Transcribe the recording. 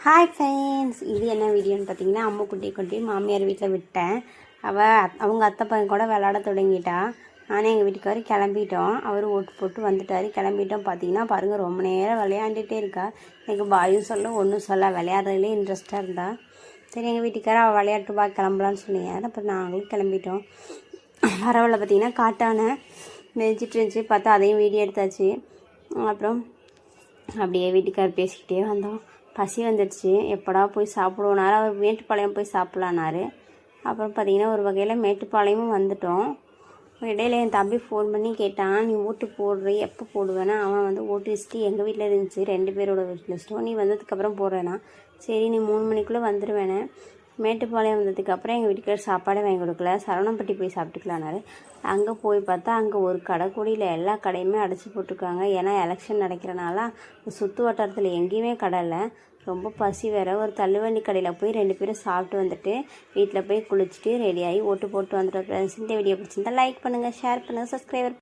Hi friends, இது என்ன வீடியோன்னு பார்த்தீங்கன்னா, அம்முக்குட்டி மாமியார் வீட்டில் விட்டேன். அவங்க அத்தை பையன் கூட விளாட தொடங்கிட்டா. நானும் எங்கள் வீட்டுக்காரர் கிளம்பிட்டோம். அவர் ஓட்டு போட்டு வந்துட்டார். கிளம்பிட்டோம். பார்த்தீங்கன்னா பாருங்கள், ரொம்ப நேரம் விளையாண்டுட்டே இருக்கா. எனக்கு பாயும் சொல்ல ஒன்றும் சொல்ல, விளையாடுறதுலேயே இன்ட்ரெஸ்ட்டாக இருந்தா. சரி, எங்கள் வீட்டுக்காரர் அவள் விளையாட்டுப்பா கிளம்பலான்னு சொன்னீங்க. அப்புறம் நாங்களும் கிளம்பிட்டோம். பரவாயில்ல, பார்த்தீங்கன்னா காட்டான மெதிச்சிட்டு இருந்துச்சு. பார்த்தா அதையும் வீடியோ எடுத்தாச்சு. அப்புறம் அப்படியே வீட்டுக்காரர் பேசிக்கிட்டே வந்தோம். பசி வந்துடுச்சு, எப்படா போய் சாப்பிடுவோனாரு. அவர் மேட்டுப்பாளையம் போய் சாப்பிட்லான்னாரு. அப்புறம் பார்த்திங்கன்னா ஒரு வகையில் மேட்டுப்பாளையமும் வந்துட்டோம். இடையில என் தம்பி ஃபோன் பண்ணி கேட்டான், நீ ஓட்டு போடுற எப்போ போடுவேன்னா? அவன் வந்து ஓட்டு லிஸ்ட்டு எங்கள் வீட்டில் இருந்துச்சு, 2 பேரோட ஓட்டு லிஸ்ட்டும். நீ வந்ததுக்கப்புறம் போடுறேன்னா சரி, நீ 3 மணிக்குள்ளே வந்துடுவேனே. மேட்டுப்பாளையம் வந்ததுக்கப்புறம் எங்கள் வீட்டுக்காரர் சாப்பாடே வாங்கி கொடுக்கல, சரவணம்பட்டி போய் சாப்பிட்டுக்கலான்னாரு. அங்கே போய் பார்த்தா அங்கே ஒரு கடை கூடியில் எல்லா கடையுமே அடைச்சி போட்டிருக்காங்க. ஏன்னா எலெக்ஷன் நடக்கிறனால சுற்று வட்டாரத்தில் எங்கேயுமே கடை இல்லை. ரொம்ப பசி வேறு. ஒரு தள்ளுவண்டி கடையில் போய் 2 பேரும் சாப்பிட்டு வந்துட்டு வீட்டில் போய் குளிச்சுட்டு ரெடியாகி ஓட்டு போட்டு வந்துட்டோம் ஃப்ரெண்ட்ஸ். இந்த வீடியோ பிடிச்சிருந்தா லைக் பண்ணுங்கள், ஷேர் பண்ணுங்கள், சப்ஸ்கிரைபர்